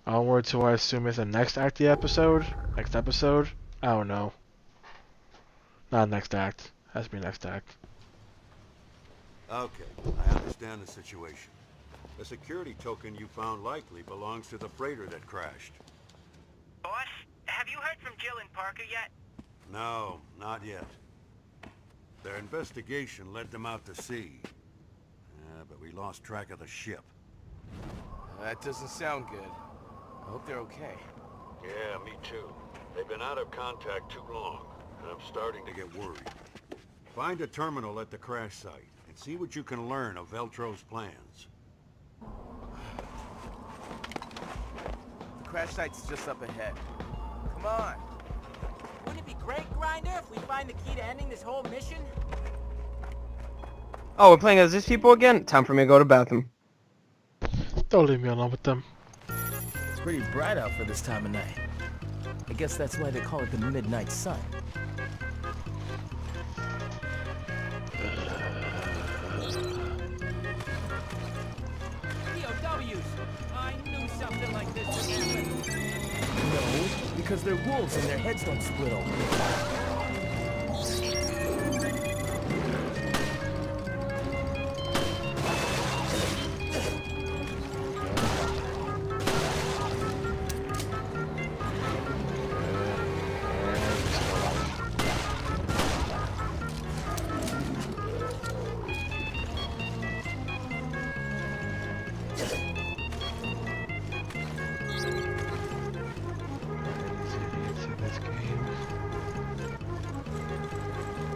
Onward to I assume is the next act of the episode? Next episode? I don't know. Not next act. Has to be next act. Okay, I understand the situation. The security token you found likely belongs to the freighter that crashed. Boss, have you heard from Jill and Parker yet? No, not yet. Their investigation led them out to sea. But we lost track of the ship. That doesn't sound good. I hope they're okay. Yeah, me too. They've been out of contact too long, and I'm starting to get worried. Find a terminal at the crash site, and see what you can learn of Veltro's plans. The crash site's just up ahead. Come on. Wouldn't it be great, Grinder, if we find the key to ending this whole mission? Oh, we're playing as these people again? Time for me to go to the bathroom. Don't leave me alone with them. It's pretty bright out for this time of night. I guess that's why they call it the midnight sun. POWs! I knew something like this would happen. No, because they're wolves and their heads don't split open.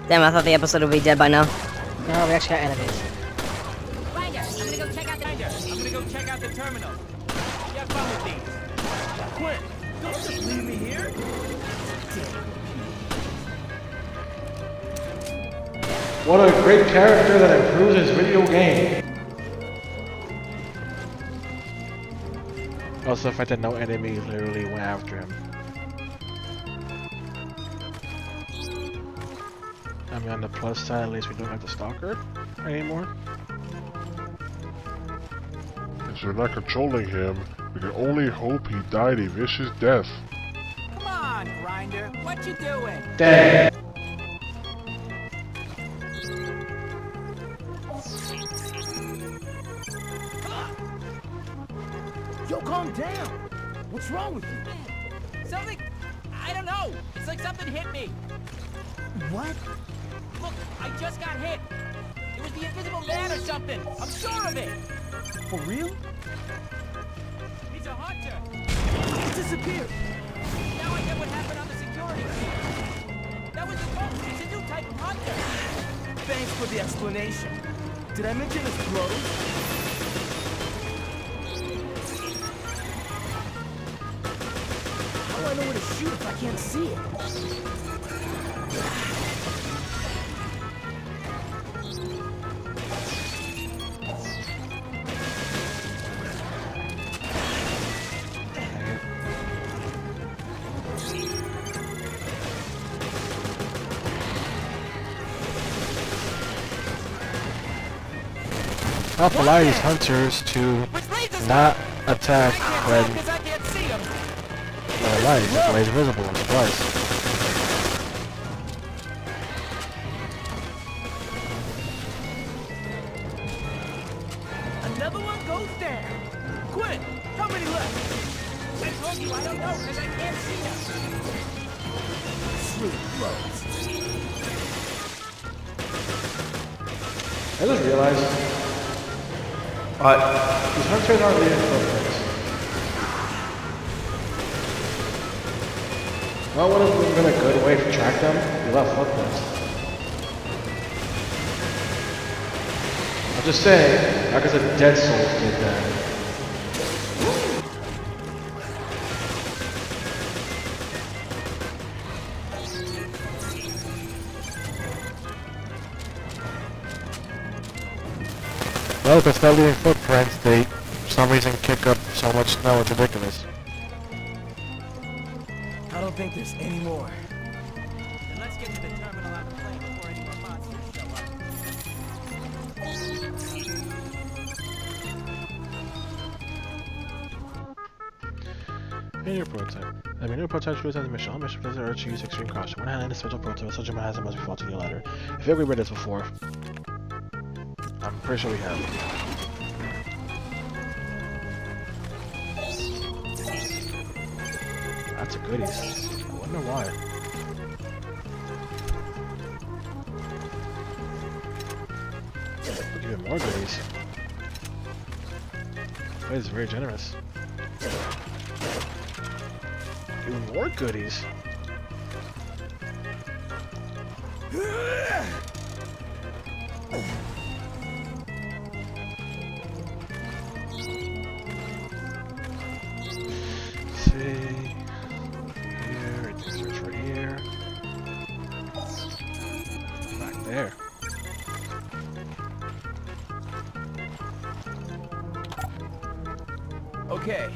Damn, I thought the episode would be dead by now. No, we actually got enemies. Grinder, I'm gonna go check out the terminal. You have fun with these. Quinn, don't just leave me here. What a great character that improves his video game. Also, the fact that no enemy literally went after him. I mean, on the plus side, at least we don't have the stalker anymore. Since we're not controlling him, we can only hope he died a vicious death. Come on, Grinder, what you doing? Dang! Yo, calm down. What's wrong with you? Something... I don't know. It's like something hit me. What? Look, I just got hit. It was the Invisible Man or something. I'm sure of it. For real? He's a hunter. It disappeared. Now I get what happened on the security feed. That was the call. It's a new type of hunter. Thanks for the explanation. Did I mention his clothes? How do I know where to shoot if I can't see it? I'll allow these hunters to not attack when they're alive, that's why he's visible in twice. Another one goes down. Quinn, how many left? I told you I don't know because I can't see them. Sweet clothes. I just realized these hunters aren't leaving footprints. Well, would have been a good way to track them? They left footprints. I'm just saying, not because the Dead Souls did that. Well, if it's not leaving footprints, they, for some reason, kick up so much snow, it's ridiculous. I don't think there's any more. Then let's get to the terminal on the plane before any more monsters show up. Continue prototype. The menu prototype shows on the mission. All mission visitors urge to use extreme caution. When handling a special prototype, such a hazard must be fought to the ladder. I feel we read this before. I'm pretty sure we have. That's a goodies. I wonder why. Look, even more goodies. That is very generous. Even more goodies. See here, it search right here. Back there. Okay.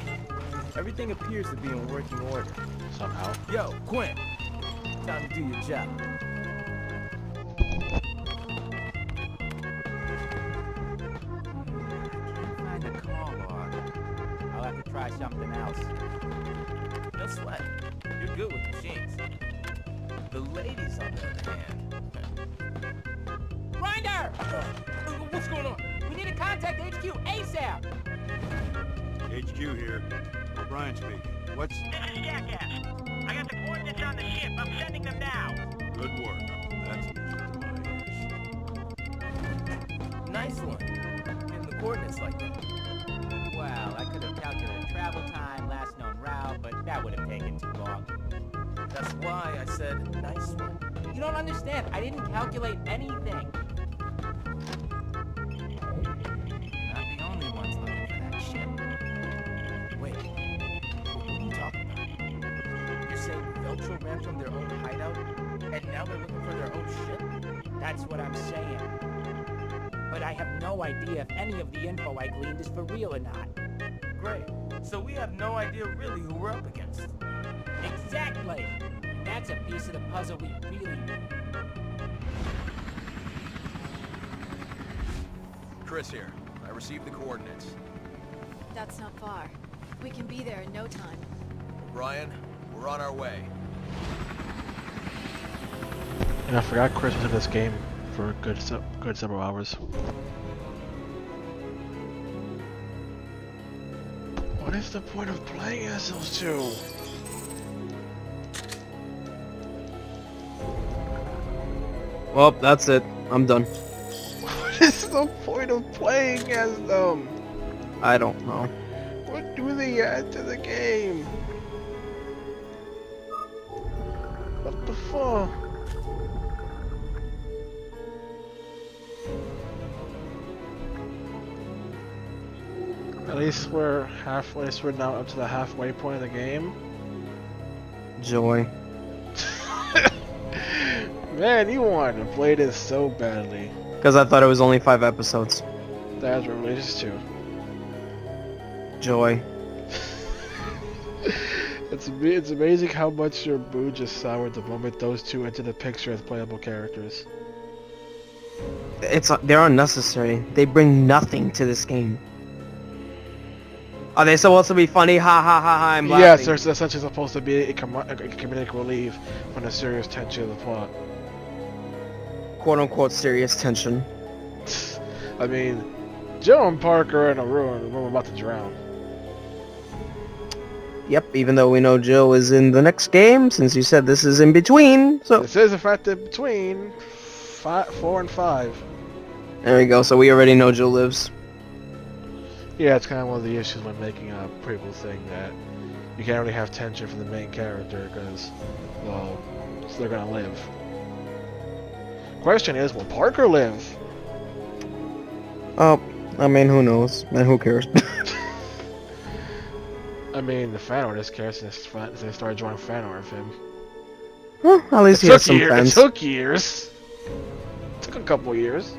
Everything appears to be in working order. Somehow. Yo, Quinn. Time to do your job. Can't find the call log. I'll have to try something else. No sweat. You're good with machines. The ladies, on the other hand. Grinder! What's going on? We need to contact HQ ASAP! HQ here. Brian speaking. What's... This is Jackass. I got the coordinates on the ship. I'm sending them now. Good work. That's music to my ears. Nice one. Getting the coordinates like that. Well, I could have calculated travel time, last known route, but that would have taken too long. That's why I said nice one. You don't understand. I didn't calculate anything. Not the only ones looking for that ship. Wait. What are you talking about? You're saying Veltro ran from their own hideout, and now they're looking for their own ship? That's what I'm saying. But I have no idea if any of the info I gleaned is for real or not. Great. So we have no idea really who we're up against. Exactly! And that's a piece of the puzzle we really need. Chris here. I received the coordinates. That's not far. We can be there in no time. Brian, we're on our way. And I forgot Chris was in this game for a good several hours. What is the point of playing as those two? Well, that's it. I'm done. What is the point of playing as them? I don't know. What do they add to the game? What the fuck? At least we're halfway, so we're now up to the halfway point of the game. Joy. Man, you wanted to play this so badly. Because I thought it was only 5 episodes. That's what religious too. Joy. It's amazing how much your mood just soured the moment those two entered the picture as playable characters. They're unnecessary. They bring nothing to this game. Are they supposed to be funny? Ha ha ha ha! I'm laughing. Yes, they're essentially supposed to be a comedic relief from the serious tension of the plot. Quote unquote serious tension. I mean, Joe and Parker are in a room about to drown. Yep, even though we know Jill is in the next game, since you said this is in between, so... This is in fact in between 4 and 5. There we go, so we already know Jill lives. Yeah, it's kind of one of the issues when making a prequel thing, that you can't really have tension for the main character, because, well, so they're gonna live. Question is, will Parker live? Oh, I mean, who knows? And who cares? I mean, the fan artist cares since they started drawing fan art of him. Well, at least he has some fans. It took years. It took a couple years.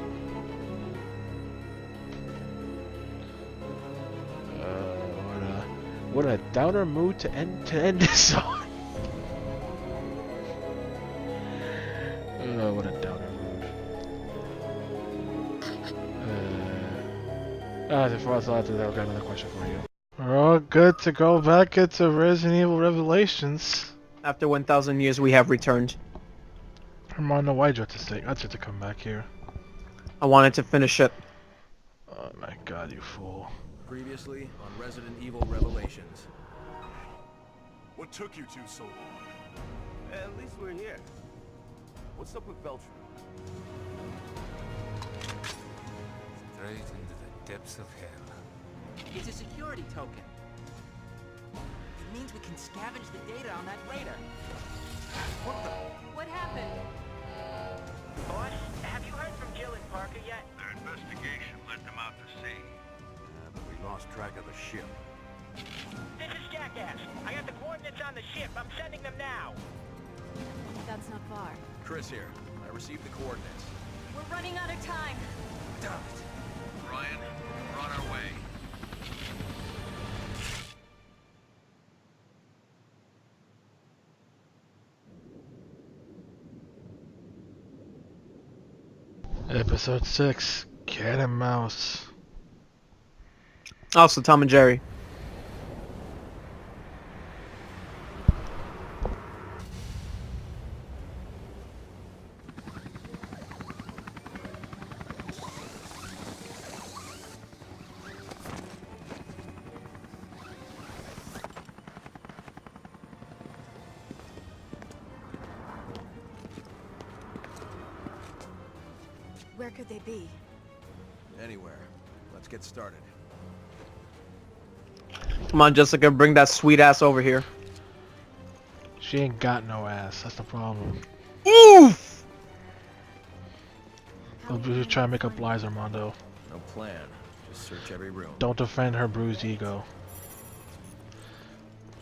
What a downer mood to end this on. What a downer mood. Before I thought that, I've got another question for you. good to go back into Resident Evil Revelations. After 1,000 years, we have returned. Armando, why'd you have to say? I'd have to come back here. I wanted to finish it. Oh my god, you fool. Previously on Resident Evil Revelations. What took you two so long? At least we're here. What's up with Beltran? Straight into the depths of hell. It's a security token. It means we can scavenge the data on that radar. What happened? Boss, have you heard from Jill and Parker yet? Their investigation led them out to sea. But we lost track of the ship. This is Jackass. I got the coordinates on the ship. I'm sending them now. That's not far. Chris here. I received the coordinates. We're running out of time. Ryan, we're on our way. Episode 6, Cat and Mouse. Also, Tom and Jerry. Where could they be? Anywhere. Let's get started. Come on, Jessica, bring that sweet ass over here. She ain't got no ass, that's the problem. Oof! We'll just try to make up lies, Armando. No plan. Just search every room. Don't defend her bruised ego.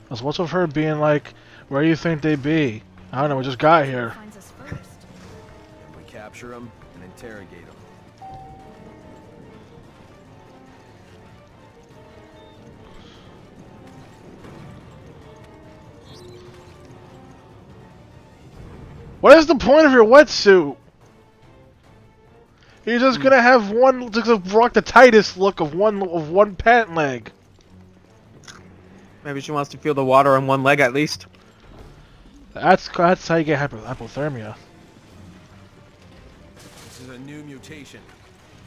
What's with her being like, where do you think they be? I don't know, we just got here. Finds us first. And we capture them and interrogate them. What is the point of your wetsuit? You're just gonna have one, just rock the tightest look of one pant leg. Maybe she wants to feel the water on one leg at least. That's how you get hypothermia. This is a new mutation.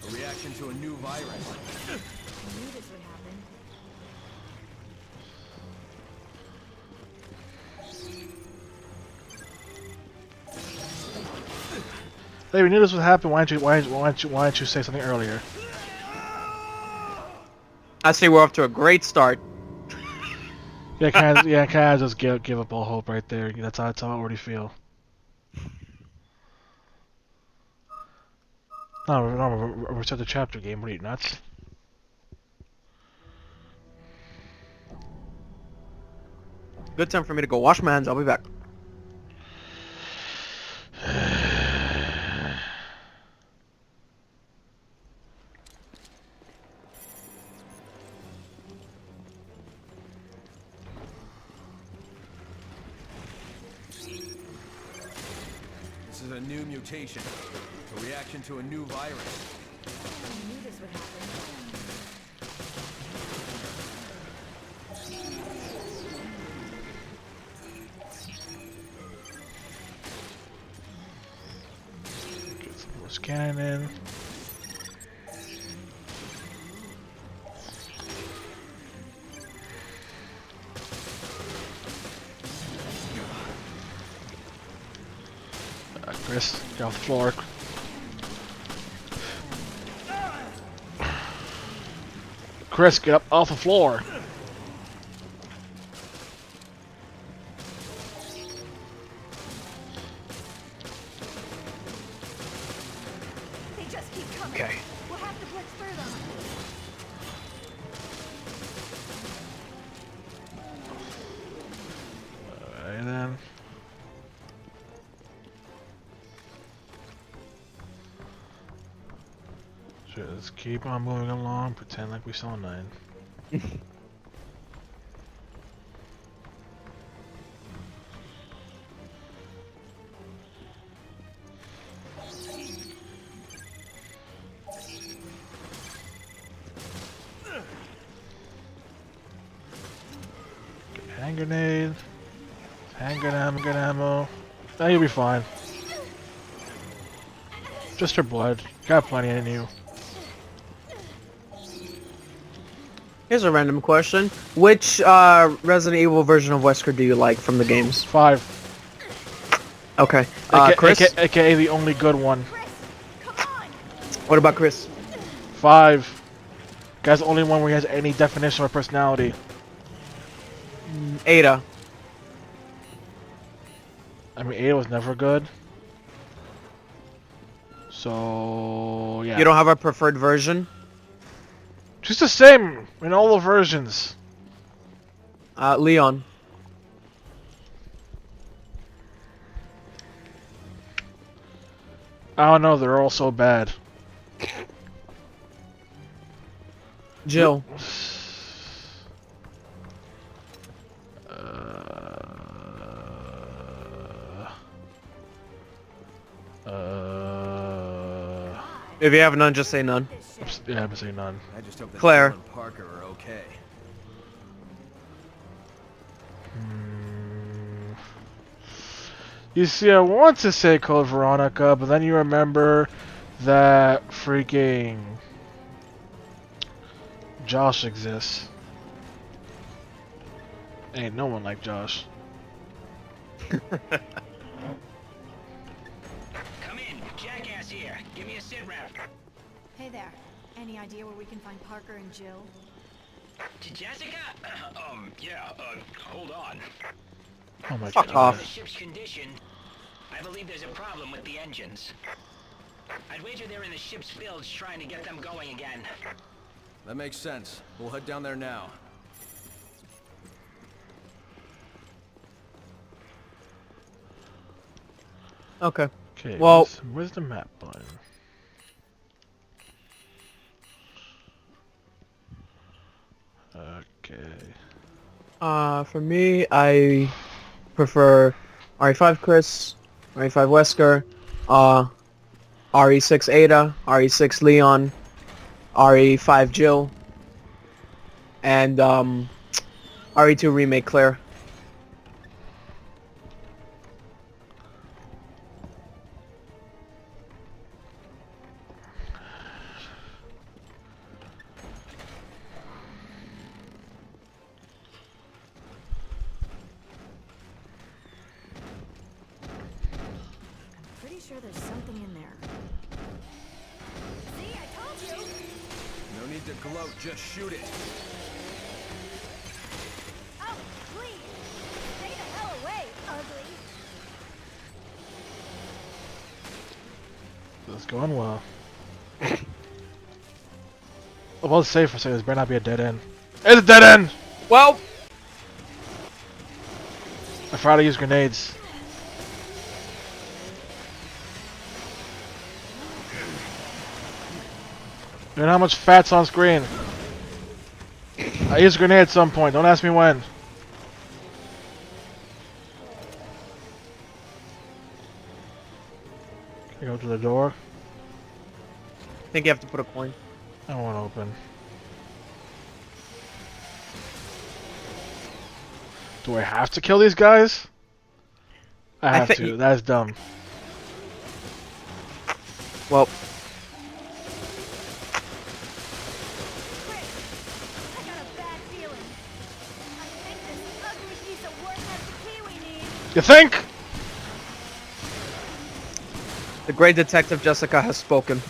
A reaction to a new virus. I knew this would happen. Hey, we knew this would happen. Why didn't you say something earlier? I say we're off to a great start. Yeah, can I just give up all hope right there? That's how I already feel. No, reset the chapter game. What are you, nuts? Good time for me to go wash my hands. I'll be back. This is a new mutation. A reaction to a new virus. I knew this would happen. Get some more scanning. Chris, get off the floor. Chris, get up off the floor. They just keep coming. Okay. We'll have to blitz through them. Alright then. Just keep on moving along, pretend like we saw 9. Hand grenade. Handgun ammo. Now you'll be fine. Just your blood. Got plenty in you. Here's a random question. Which Resident Evil version of Wesker do you like from the games? 5. Okay. Chris? AKA the only good one. What about Chris? 5. Guy's the only one where he has any definition of personality. Ada. I mean, Ada was never good. So, yeah. You don't have a preferred version? She's the same in all the versions. Leon. I don't know, they're all so bad. Jill. If you have none, just say none. Yeah, I'm saying none. I just hope that Claire. Jill and Parker are okay. You see, I want to say Code Veronica, but then you remember that freaking Josh exists. Ain't no one like Josh. Come in, Jackass here. Give me a sit rep. Hey there. Any idea where we can find Parker and Jill? Jessica? Yeah, hold on. Oh my Fuck god. The off. ship's condition. I believe there's a problem with the engines. I'd wager they're in the ship's bilge trying to get them going again. That makes sense. We'll head down there now. Okay. Okay, Well- where's the map button? Okay. For me, I prefer RE5 Chris, RE5 Wesker, RE6 Ada, RE6 Leon, RE5 Jill, and RE2 Remake Claire. Pretty sure there's something in there. See, I told you! No need to gloat, just shoot it. Oh, please! Stay the hell away, ugly! That's going well. I was safe for a second. This better not be a dead end. It's a dead end! Well, I forgot to use grenades. You know how much fat's on screen? I used a grenade at some point. Don't ask me when. Can I go to the door? I think you have to put a coin. I don't want to open. Do I have to kill these guys? I have to. That's dumb. Well, I got a bad feeling. I think this ugly piece of work has the key we need. You think? the great detective Jessica has spoken.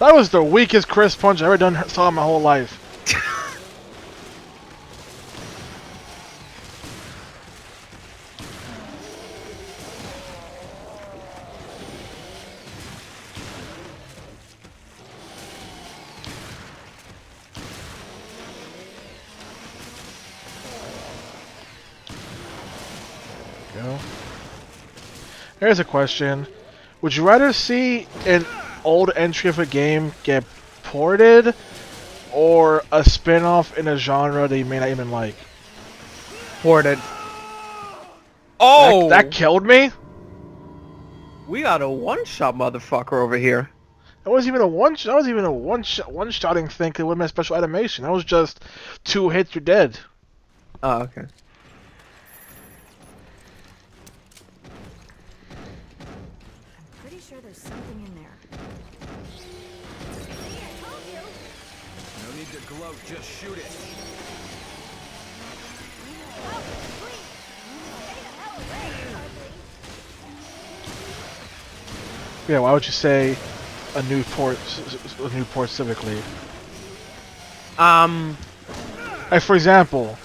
That was the weakest Chris punch I ever saw in my whole life. Go. Here's a question. Would you rather see an old entry of a game get ported or a spin-off in a genre that you may not even like? Ported. Oh! That killed me? We got a one-shot motherfucker over here. That wasn't even a one. That wasn't even a one-shotting thing. It wasn't a special animation. That was just 2 hits, you're dead. Oh, okay. I'm pretty sure there's something in there. See, I told you. No need to gloat, just shoot it. Oh, please. Stay the hell away, Hartley. Yeah, why would you say a new port specifically? Like, for example,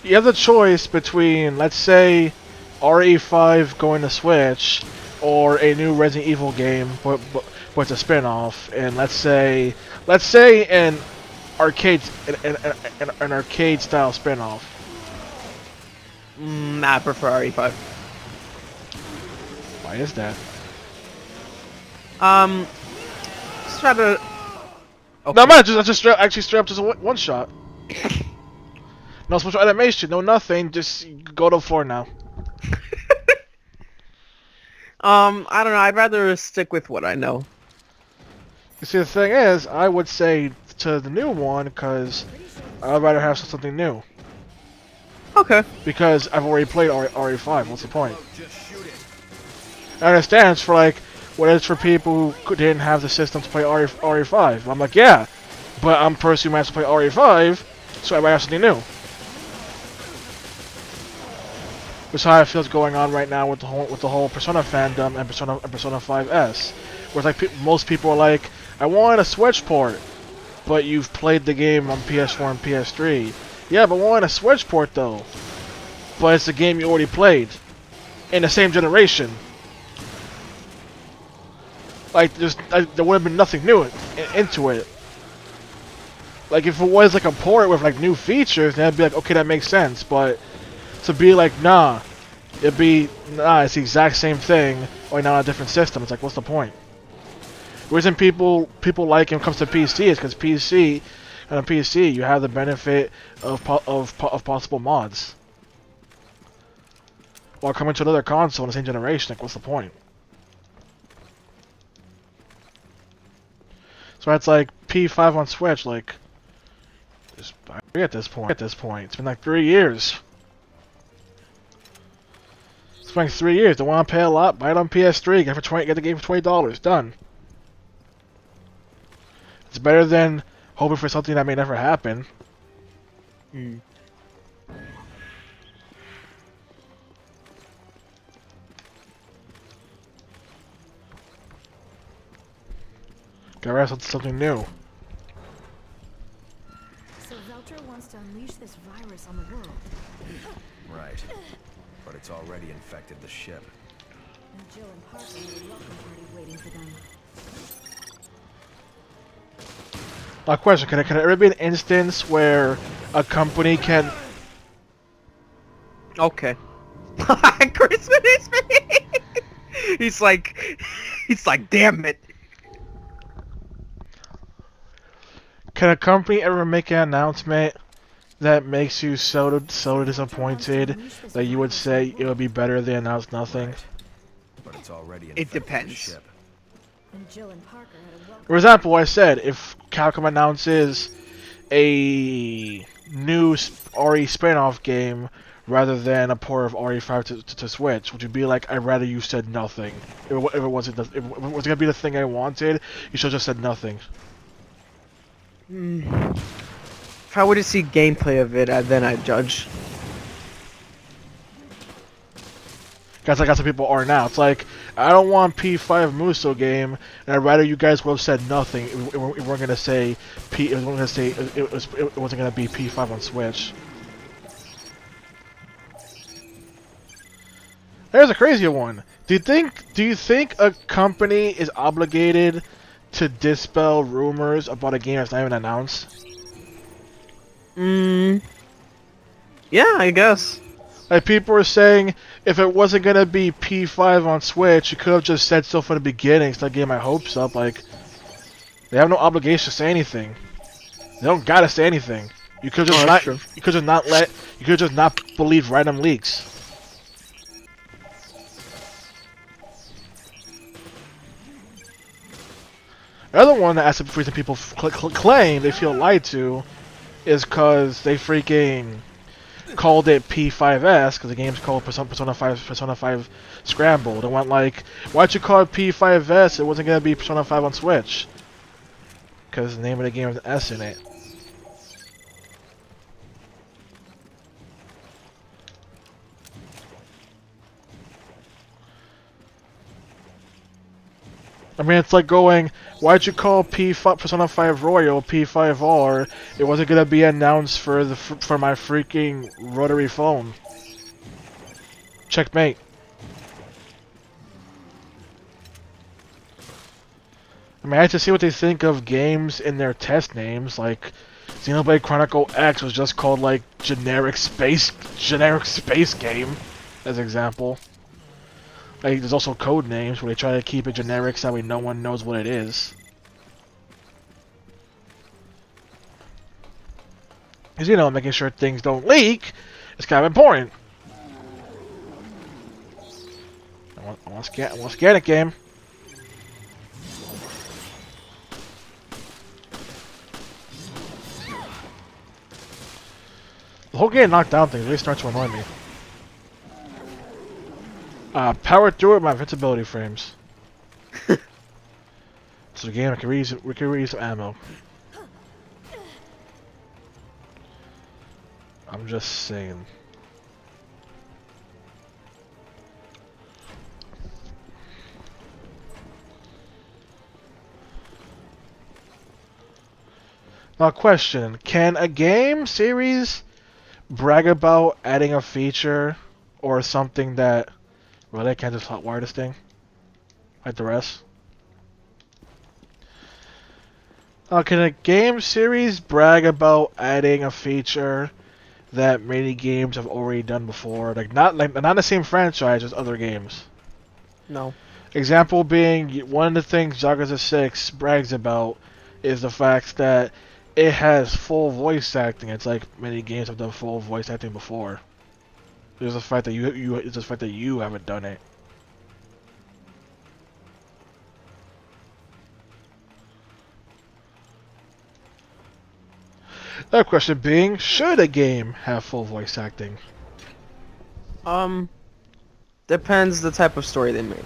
you have the choice between, let's say, RE5 going to Switch, or a new Resident Evil game, but it's a spin-off, and let's say an an arcade style spin-off. I prefer RE5. Why is that? Just try to. Okay. No, man, just straight up just a one shot. No special animation, no nothing. Just go to the floor now. I don't know. I'd rather stick with what I know. You see, the thing is, I would say to the new one because I'd rather have something new. Okay. Because I've already played RE5. What's the point? I understand it's for like what it's for people who didn't have the system to play RE5. I'm like, yeah, but I'm personally managed to play RE5, so I might have something new. Which is how I feel is going on right now with the whole Persona fandom and Persona 5S, where it's like most people are like, I want a Switch port, but you've played the game on PS4 and PS3. Yeah, but I want a Switch port though, but it's a game you already played in the same generation. Like, there would have been nothing new into it. Like, if it was like a port with like new features, then I'd be like, okay, that makes sense. But to be like, nah, it's the exact same thing, only now on a different system. It's like, what's the point? The reason people like it when it comes to PC is because on a PC, you have the benefit of possible mods. While coming to another console in the same generation, like, what's the point? So that's like P5 on Switch, like, just at this point. It's been like 3 years. It's been like 3 years. Don't want to pay a lot? Buy it on PS3. Get the game for $20. Done. It's better than hoping for something that may never happen. Gotta have something new. So Veltro wants to unleash this virus on the world. Right. But it's already infected the ship. And Jill and Parker had a welcome party waiting for them. My question, can there ever be an instance where a company can... Okay. Christmas. He's like, damn it. Can a company ever make an announcement that makes you so disappointed that you would say it would be better if they announced nothing? But it's already It depends. And Jill and Parker had a welcome. For example, I said if Capcom announces a new RE spin-off game rather than a port of RE5 to Switch, would you be like, I'd rather you said nothing? If it wasn't gonna be the thing I wanted, you should have just said nothing. If I were to see gameplay of it, then I'd judge. That's like how some people are now. It's like, I don't want P5 Muso game, and I'd rather you guys would have said nothing. If we weren't gonna say it wasn't gonna be P5 on Switch. There's a crazier one. Do you think a company is obligated to dispel rumors about a game that's not even announced? Yeah, I guess. Like, people are saying, if it wasn't gonna be P5 on Switch, you could have just said so from the beginning, so I get my hopes up. Like, they have no obligation to say anything. They don't gotta say anything. You could just You could just not believe random leaks. The other one that the reason people claim they feel lied to is because they freaking called it P5S because the game's called Persona 5 Scrambled. And went like, why'd you call it P5S? It wasn't gonna be Persona 5 on Switch. Because the name of the game has an S in it. I mean, it's like going, why'd you call Persona 5 Royal P5R? It wasn't gonna be announced for my freaking rotary phone. Checkmate. I mean, I have to see what they think of games in their test names. Like, Xenoblade Chronicle X was just called like generic space game, as example. Like, there's also code names where they try to keep it generic so that way no one knows what it is. Because, you know, making sure things don't leak is kind of important. I want to scan it, game. The whole game knocked down things really starts to annoy me. Power through it, my invincibility frames. So again, we can reuse some ammo. I'm just saying. Now, question: can a game series brag about adding a feature or something that really can't just hotwire this thing like the rest? Can a game series brag about adding a feature that many games have already done before? Like not the same franchise as other games. No. Example being, one of the things Yakuza 6 brags about is the fact that it has full voice acting. It's like many games have done full voice acting before. There's the fact that it's the fact that you haven't done it. That question being, should a game have full voice acting? Depends the type of story they make.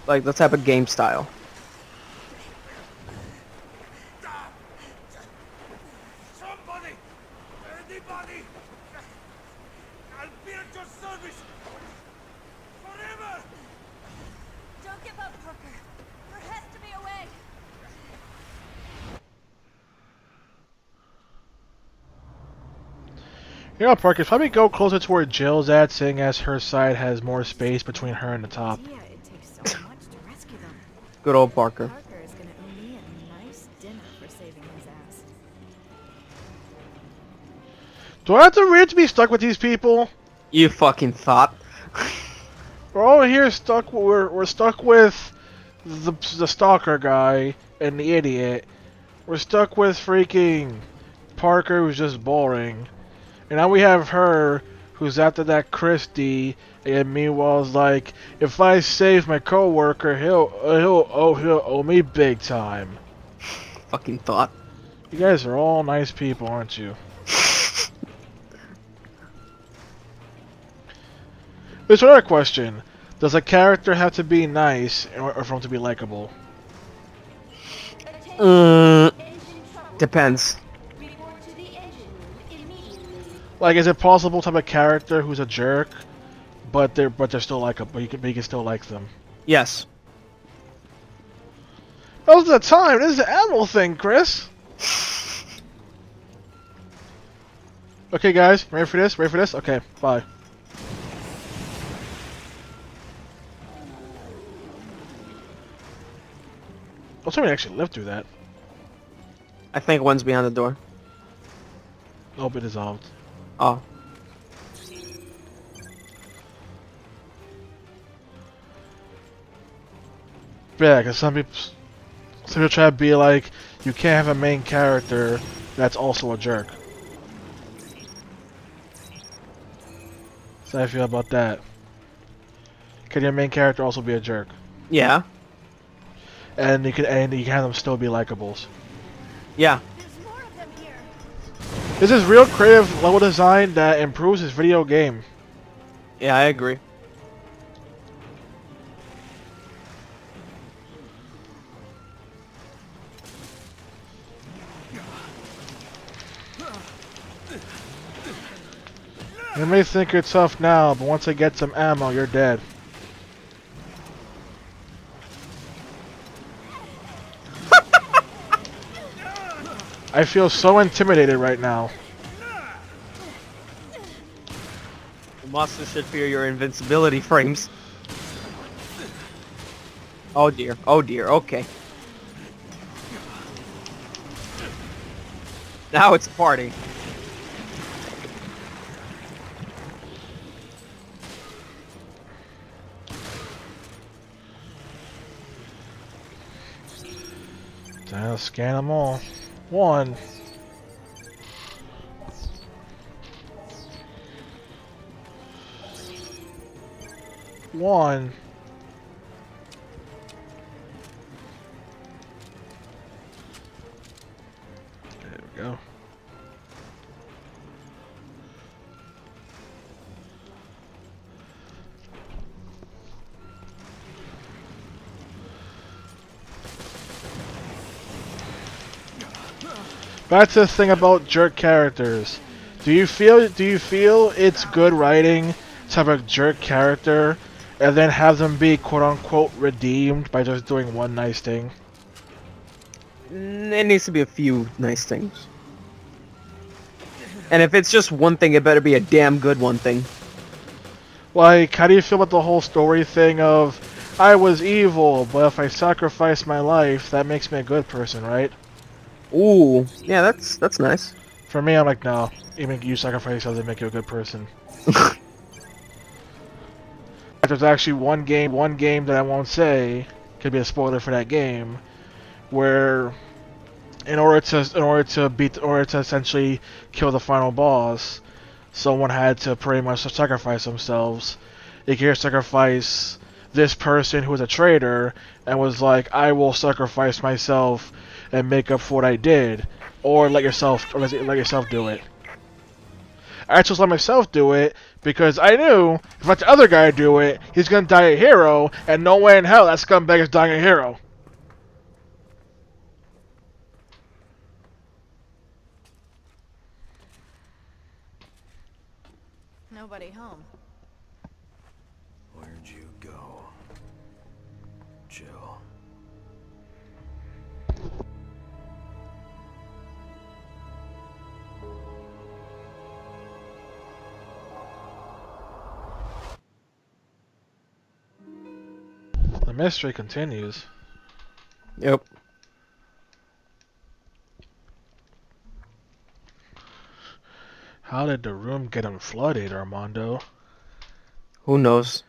Like the type of game style. Somebody! Anybody! I'll be at your service! Forever! Don't give up, Parker. There has to be a way. You know, Parker, probably go closer to where Jill's at, seeing as her side has more space between her and the top. It takes so much to rescue them. Good old Parker. Parker is gonna owe me a nice dinner for saving his ass. Do I have to really be stuck with these people? You fucking thought. We're all here stuck. We're stuck with the stalker guy and the idiot. We're stuck with freaking Parker, who's just boring. And now we have her, who's after that Christie, and meanwhile's like, if I save my coworker, he'll owe me big time. Fucking thought. You guys are all nice people, aren't you? There's another question: does a character have to be nice or for him to be likable? Depends. Like, is it possible to have a character who's a jerk, but they're still likable, but you can still like them? Yes. Most of the time, this is the animal thing, Chris. Okay, guys, ready for this? Ready for this? Okay, bye. Oh, somebody actually lived through that. I think one's behind the door. Oh, it dissolved. Oh. Yeah, because some people try to be like, you can't have a main character that's also a jerk. So how do you feel about that? Can your main character also be a jerk? Yeah. and you can have them still be likables. Yeah. There's more of them here. This is real creative level design that improves this video game. Yeah, I agree. You may think you're tough now, but once I get some ammo, you're dead. I feel so intimidated right now. The monster should fear your invincibility frames. Oh dear, okay. Now it's a party. Time to scan them all. One. One. There we go. Back to the thing about jerk characters. Do you feel it's good writing to have a jerk character and then have them be quote unquote redeemed by just doing one nice thing? It needs to be a few nice things. And if it's just one thing, it better be a damn good one thing. Like, how do you feel about the whole story thing of I was evil, but if I sacrifice my life, that makes me a good person, right? Ooh, yeah, that's nice. For me, I'm like, no. Even you sacrifice doesn't make you a good person. There's actually one game that I won't say, could be a spoiler for that game, where in order to essentially kill the final boss, someone had to pretty much sacrifice themselves. You can sacrifice this person who was a traitor and was like, I will sacrifice myself and make up for what I did, or let yourself do it. I chose to let myself do it because I knew if let the other guy do it, he's gonna die a hero, and no way in hell that scumbag is dying a hero. Nobody home. Where'd you go? Jill. The mystery continues. Yep. How did the room get flooded, Armando? Who knows?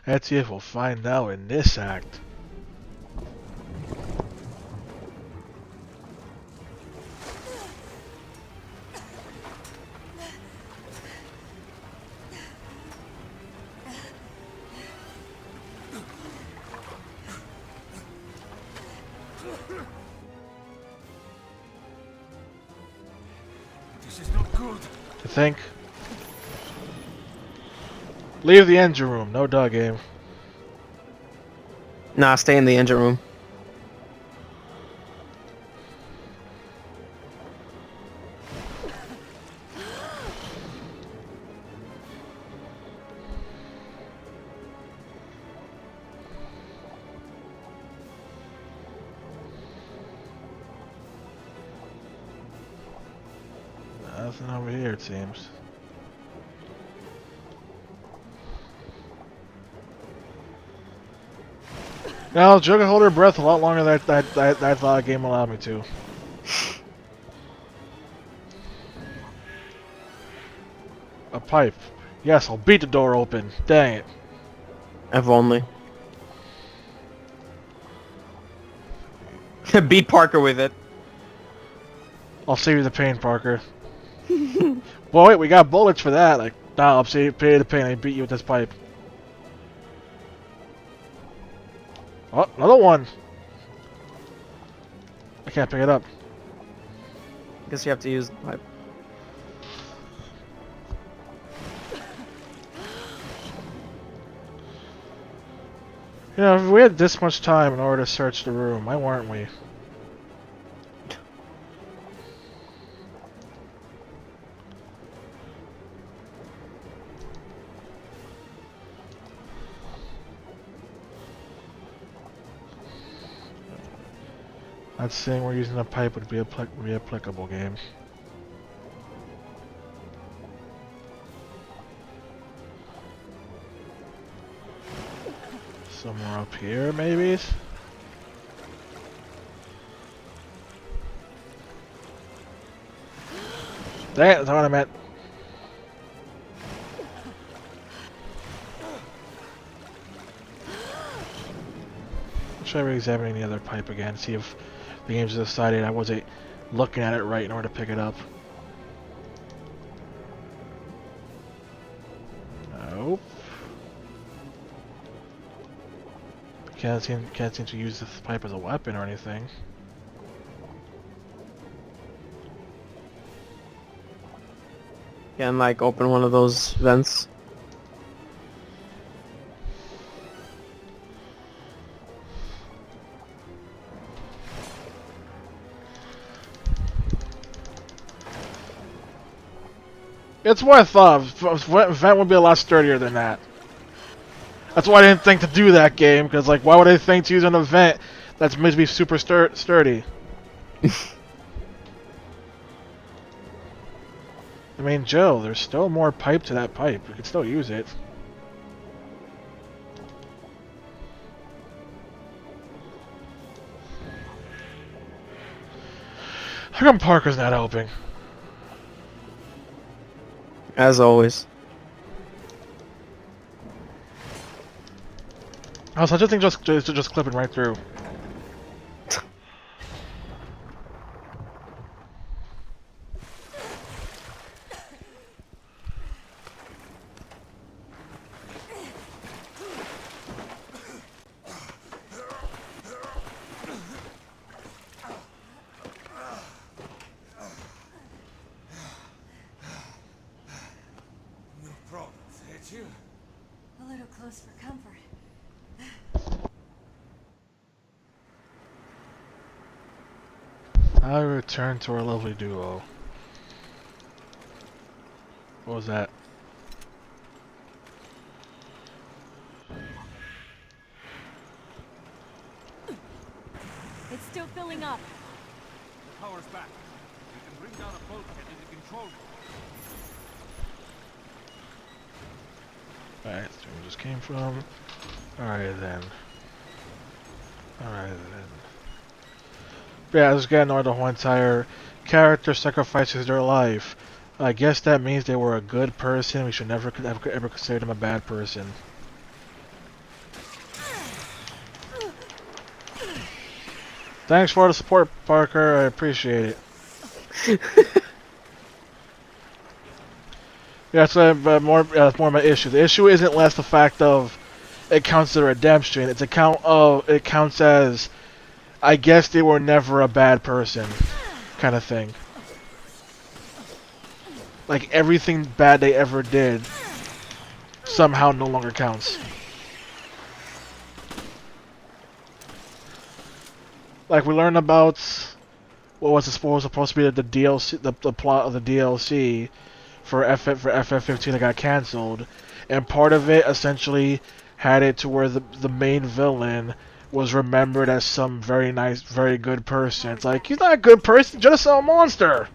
Let's see if we'll find out in this act. This is not good. I think. Leave the engine room. No dog game. Nah, stay in the engine room. Nothing over here, it seems. Now, Joe can hold her breath a lot longer than I thought a game allowed me to. A pipe. Yes, I'll beat the door open. Dang it. If only. Beat Parker with it. I'll save you the pain, Parker. Well, wait, we got bullets for that. Like, nah, I'll save you the pain. I beat you with this pipe. Oh, another one. I can't pick it up. Guess you have to use the pipe. You know, if we had this much time in order to search the room, why weren't we? Not saying we're using a pipe would be applicable, game. Somewhere up here, maybe? Dang it, that's what I meant. Try re-examining the other pipe again, see if the game's decided I wasn't looking at it right in order to pick it up. Nope. Can't seem to use this pipe as a weapon or anything. Yeah, and like open one of those vents. It's what I thought. Vent would be a lot sturdier than that. That's why I didn't think to do that game, because like, why would I think to use an event that's meant to be super sturdy? I mean, Joe, there's still more pipe to that pipe. We could still use it. How come Parker's not helping? As always. Oh, such a thing just clipping right through. No problem, ain't you? A little close for comfort. I return to our lovely duo. What was that? It's still filling up. The power's back. We can bring down a bulkhead in the control room. Alright, that's where we just came from. Alright then. Alright then. Yeah, I was getting on the whole entire character sacrifices their life. I guess that means they were a good person. We should never ever consider them a bad person. Thanks for the support, Parker. I appreciate it. Yeah, that's more my issue. The issue isn't less the fact of it counts as a redemption. It counts as I guess they were never a bad person, kind of thing. Like everything bad they ever did somehow no longer counts. Like we learned about what was supposed to be the DLC, the plot of the DLC for FF15 that got cancelled, and part of it essentially had it to where the main villain was remembered as some very nice, very good person. It's like, he's not a good person, just a monster!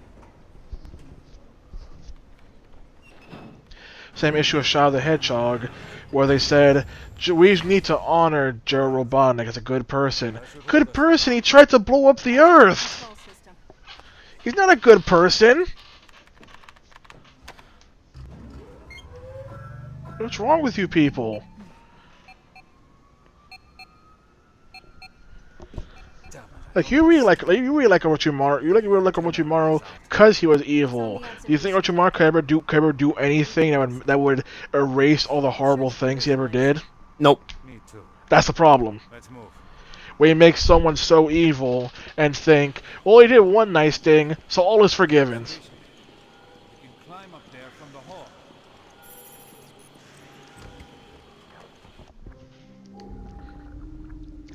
Same issue with Shadow the Hedgehog, where they said, we need to honor Joe Robotnik as a good person. Good person? He tried to blow up the Earth! He's not a good person! What's wrong with you people? Like you really like Orochimaru. You really like Orochimaru because he was evil. Do you think Orochimaru could ever do anything that would erase all the horrible things he ever did? Nope. Me too. That's the problem. Let's move. where you make someone so evil and think, well, he did one nice thing, so all is forgiven. You can climb up there from the hall.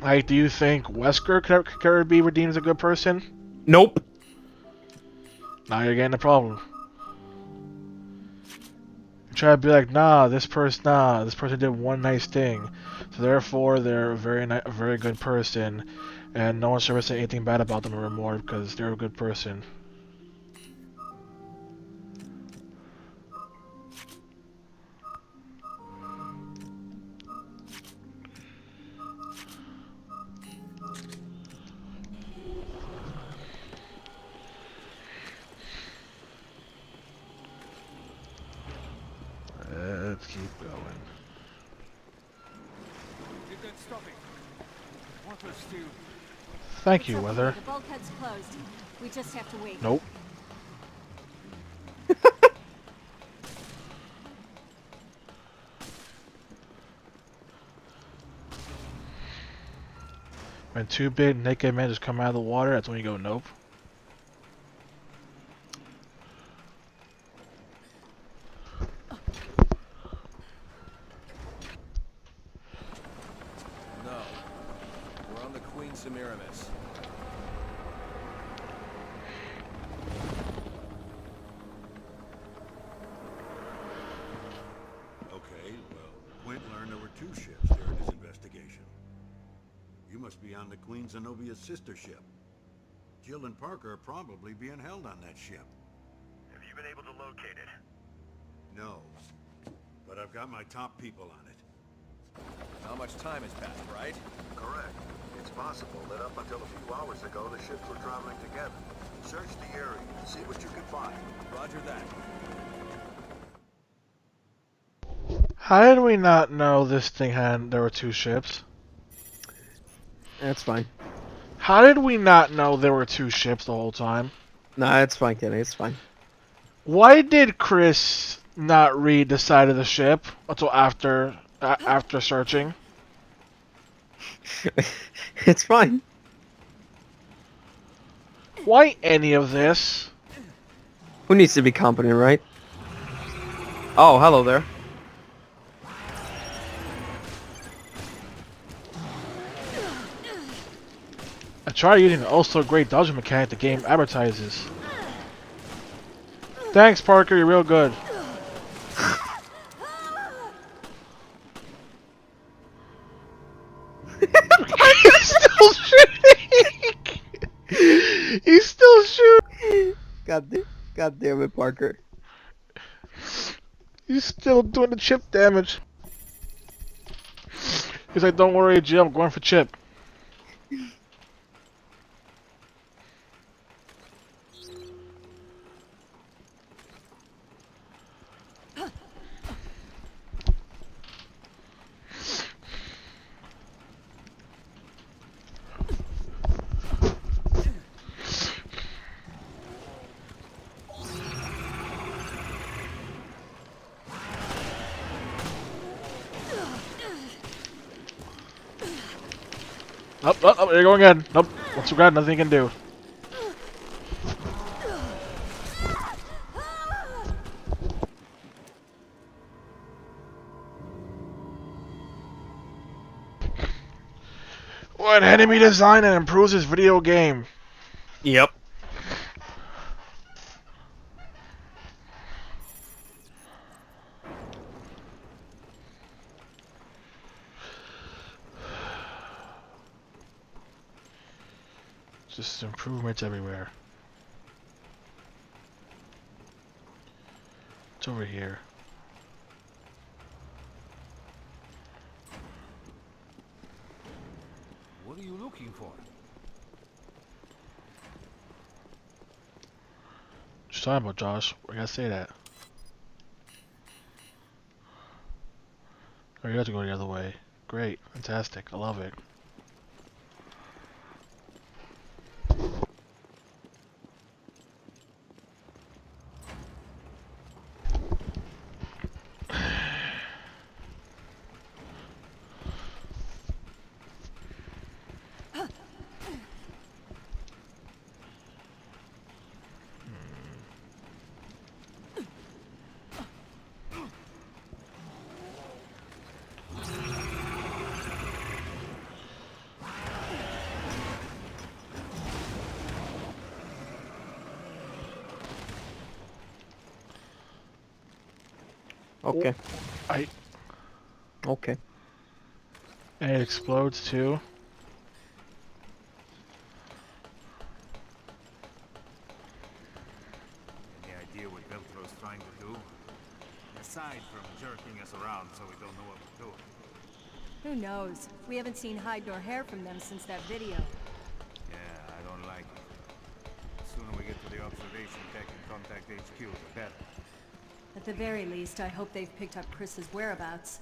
Like, do you think Wesker could ever be redeemed as a good person? Nope. Now you're getting the problem. You try to be like, nah, this person did one nice thing, so therefore they're a very good person, and no one should ever say anything bad about them anymore because they're a good person. Let's keep going. You can stop it. What was still? Thank you, Weather. The bulkhead's closed. We just have to wait. Nope. When two big naked men just come out of the water, that's when you go, nope. No. We're on the Queen Semiramis. Okay, well, Quint learned there were 2 ships during his investigation. You must be on the Queen Zenobia's sister ship. Jill and Parker are probably being held on that ship. Have you been able to locate it? No, but I've got my top people on it. Not much time has passed, right? Correct. It's possible that up until a few hours ago, the ships were traveling together. Search the area, see what you can find. Roger that. How did we not know this thing there were 2 ships? That's fine. How did we not know there were 2 ships the whole time? Nah, it's fine, Kenny. It's fine. Why did Chris not read the side of the ship until after searching? It's fine. Why any of this? Who needs to be competent, right? Oh, hello there. I tried using the also great dodging mechanic the game advertises. Thanks, Parker, you're real good. He's still shooting! He's still shooting! God damn it, Parker. He's still doing the chip damage. He's like, don't worry, Jim, I'm going for chip. Up, there you go again. Nope. Once you grab, nothing you can do. What enemy design and improves his video game? Yep. Just improvements everywhere. It's over here. What are you looking for? Just talking about Josh. I gotta say that. Oh, you have to go the other way. Great, fantastic. I love it. Okay. I Okay. and it explodes too. Any idea what Veltro's trying to do? Aside from jerking us around so we don't know what we're doing. Who knows? We haven't seen hide nor hair from them since that video. Yeah, I don't like it. The sooner we get to the observation deck and contact HQ, the better. At the very least, I hope they've picked up Chris's whereabouts.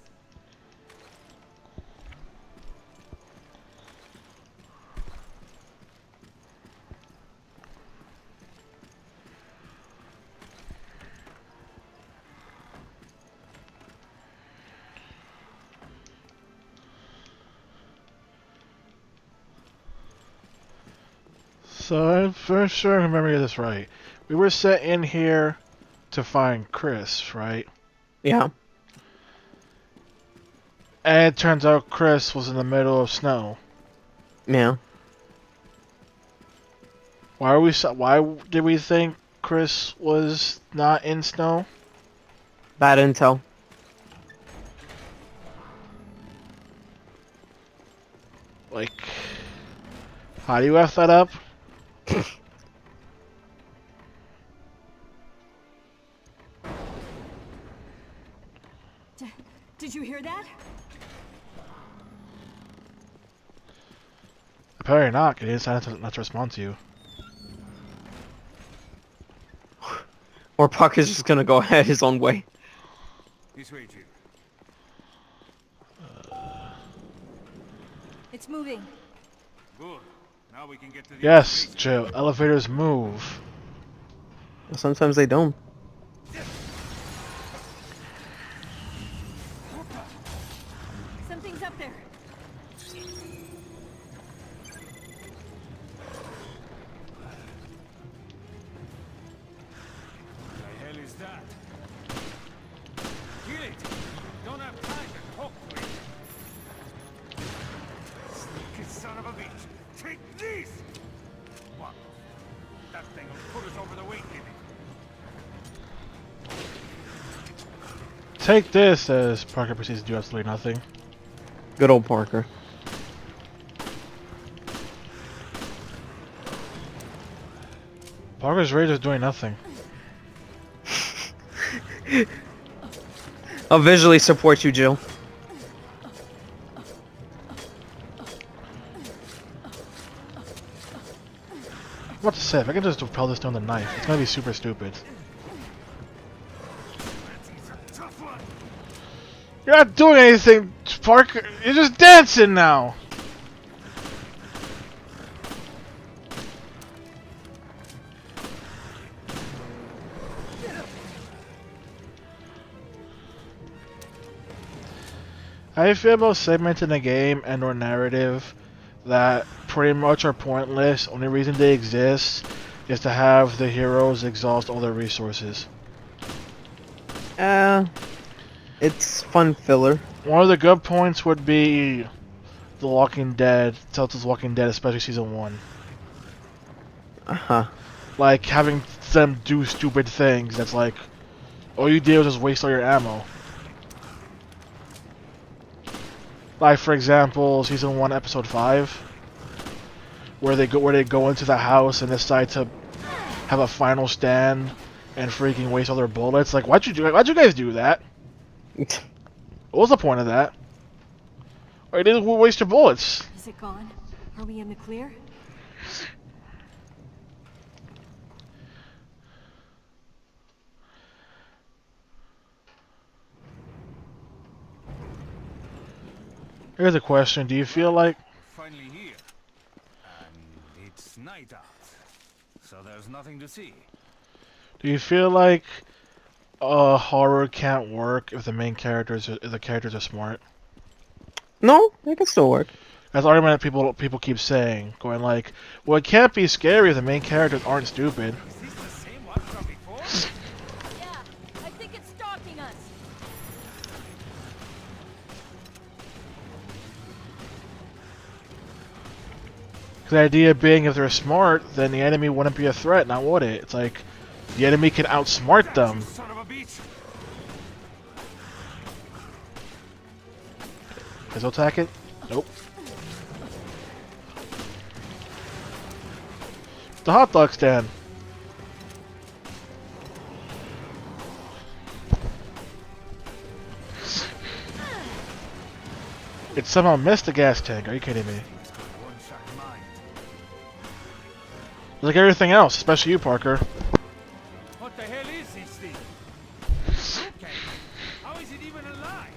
So I'm for sure I remember this right. We were set in here to find Chris, right? Yeah. And it turns out Chris was in the middle of snow. Yeah. Why did we think Chris was not in snow? Bad intel. Like, how do you F that up? Did you hear that? Apparently not, because he decided not to respond to you. Or Parker's just gonna go ahead his own way. This way, Chief. It's moving. Good. Now we can get to the Yes, observation. Jill. Elevators move. Sometimes they don't. Something's up there. What the hell is that? Kill it! Don't have time to talk to it. Sneaky son of a bitch! Take this! What? That thing will put us over the weight limit. Take this as Parker proceeds to do absolutely nothing. Good old Parker. Parker's rage is doing nothing. I'll visually support you, Jill. What to say? If I can just propel this down the knife, it's gonna be super stupid. You're not doing anything, Parker. You're just dancing now. How do you feel about segments in the game and or narrative that pretty much are pointless? Only reason they exist is to have the heroes exhaust all their resources. It's fun filler. One of the good points would be The Walking Dead, Telltale's Walking Dead, especially Season 1. Uh-huh. Like, having them do stupid things that's like, all you did was just waste all your ammo. Like, for example, Season 1, Episode 5, where they go into the house and decide to have a final stand and freaking waste all their bullets. Like, why'd you guys do that? What was the point of that? Why did you waste your bullets? Is it gone? Are we in the clear? Here's a question. Do you feel like... Finally here. And it's night out. So there's nothing to see. Do you feel like horror can't work if the main characters are smart? No, it can still work. That's the argument that people keep saying, going like, well, it can't be scary if the main characters aren't stupid. Is this the same one from before? Yeah, I think it's stalking us. The idea being, if they're smart, then the enemy wouldn't be a threat, now would it? It's like, the enemy can outsmart them. Son of a bitch! Pistol attack it? Nope. The hot dog stand. It somehow missed the gas tank. Are you kidding me? Like everything else, especially you, Parker. What the hell is this thing? Look at it. How is it even alive?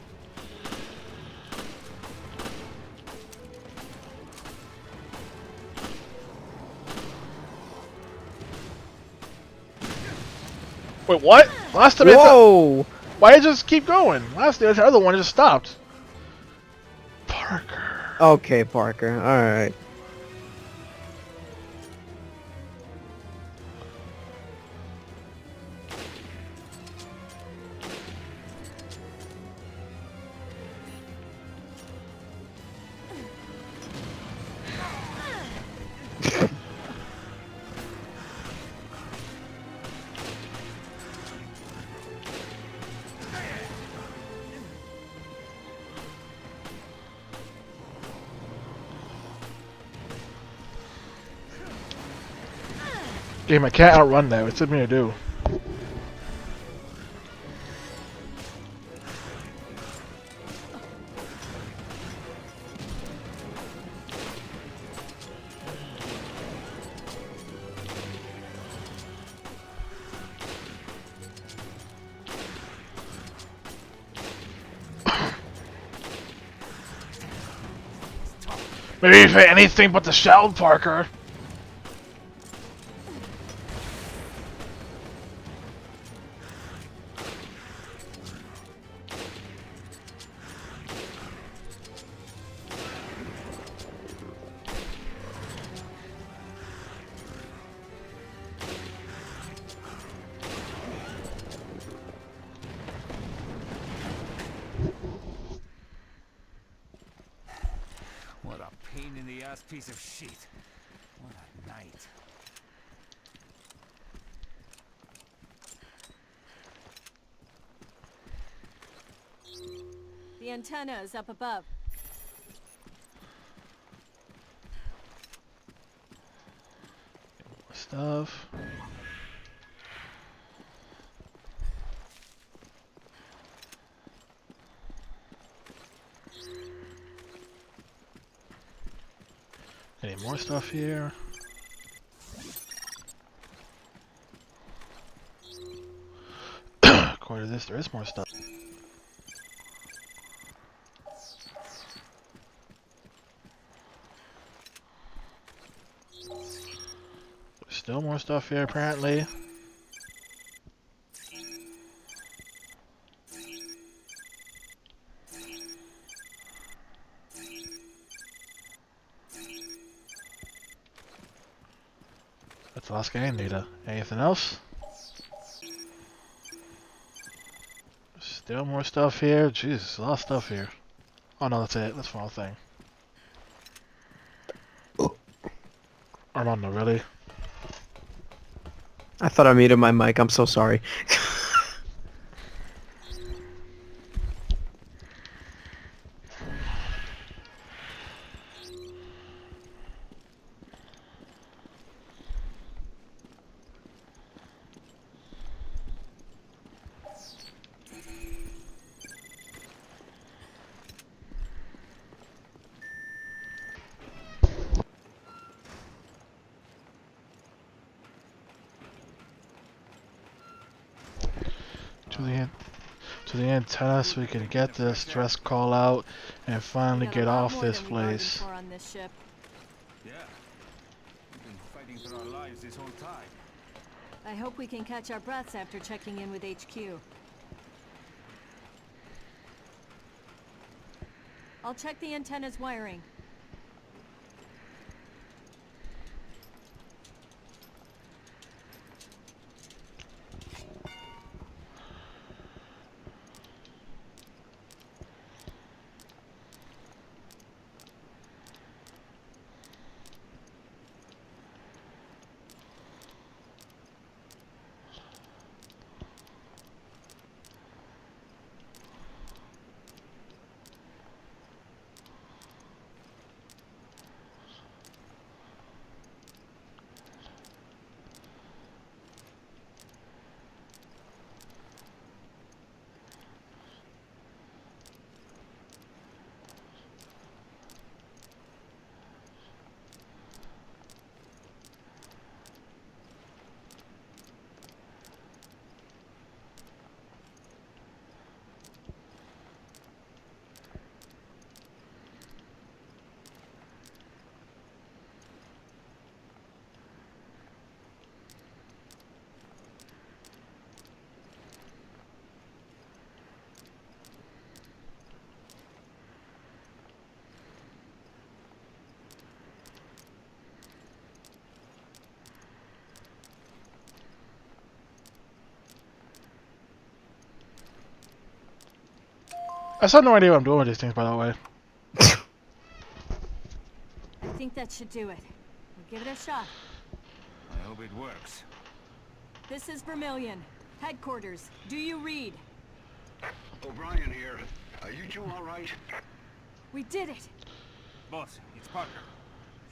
Wait, what? Last time I thought... Whoa! Why did it just keep going? Last time the other one just stopped. Parker. Okay, Parker. Alright. Game, I can't outrun that. What's it me to do? Maybe if anything but the shell, Parker. What a pain in the ass piece of shit. What a night. The antenna is up above. Stuff. Any more stuff here? According to this, there is more stuff. There's still more stuff here, apparently. That's the last game data. Anything else? Still more stuff here. Jesus, a lot of stuff here. Oh no, that's it. That's the whole thing. Armando, really? I thought I muted my mic. I'm so sorry. To the antenna so we can get the stress call out and finally We got a get lot off more this than we bargained place. for on this ship. Yeah. We've been fighting for our lives this whole time. I hope we can catch our breaths after checking in with HQ. I'll check the antenna's wiring. I still have no idea what I'm doing with these things, by the way. I think that should do it. We'll give it a shot. I hope it works. This is Vermilion. Headquarters. Do you read? O'Brien here. Are you two all right? We did it. Boss, it's Parker.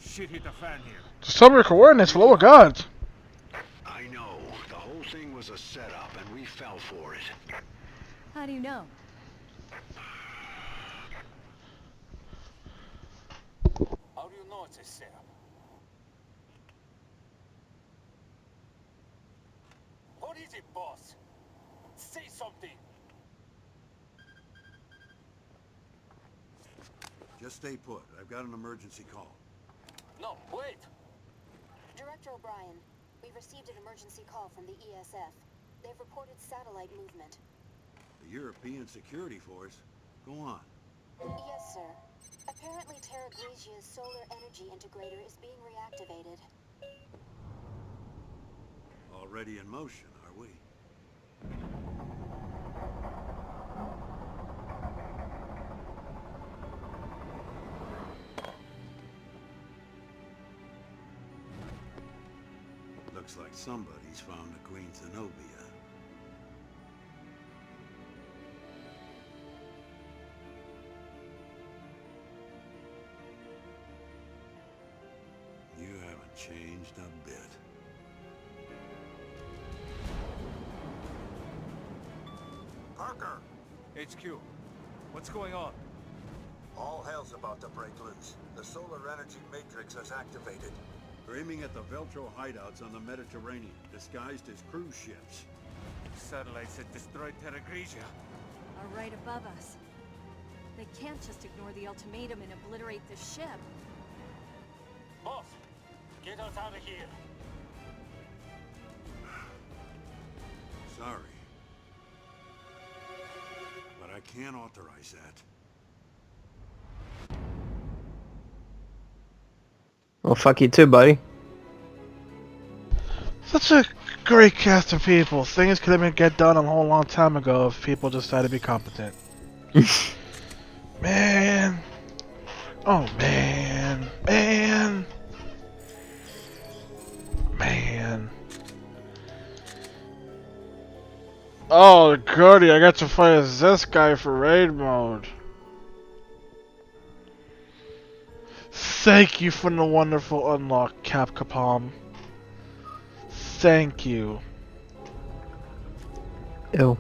Shit hit the fan here. Just tell me your coordinates for lower gods. I know. The whole thing was a setup, and we fell for it. How do you know? How do you know it's a setup? What is it, boss? Say something. Just stay put. I've got an emergency call. No, wait. Director O'Brien, we've received an emergency call from the ESF. They've reported satellite movement. The European Security Force? Go on. Yes, sir. Apparently Terra Grigia's solar energy integrator is being reactivated. Already in motion, are we? Looks like somebody's found the Queen Zenobia. You haven't changed a bit. Parker! HQ, what's going on? All hell's about to break loose. The solar energy matrix has activated. They're aiming at the Veltro hideouts on the Mediterranean, disguised as cruise ships. Satellites that destroyed Terra Grigia. Are right above us. They can't just ignore the ultimatum and obliterate the ship. Boss, get us out of here. Sorry. But I can't authorize that. Well, fuck you too, buddy. Such a great cast of people. Things could have been get done a whole long time ago if people just had to be competent. Man. Oh, man. Man. Man. Oh, goody. I got to fight as this guy for raid mode. Thank you for the wonderful unlock, Capcom. Thank you. Ew.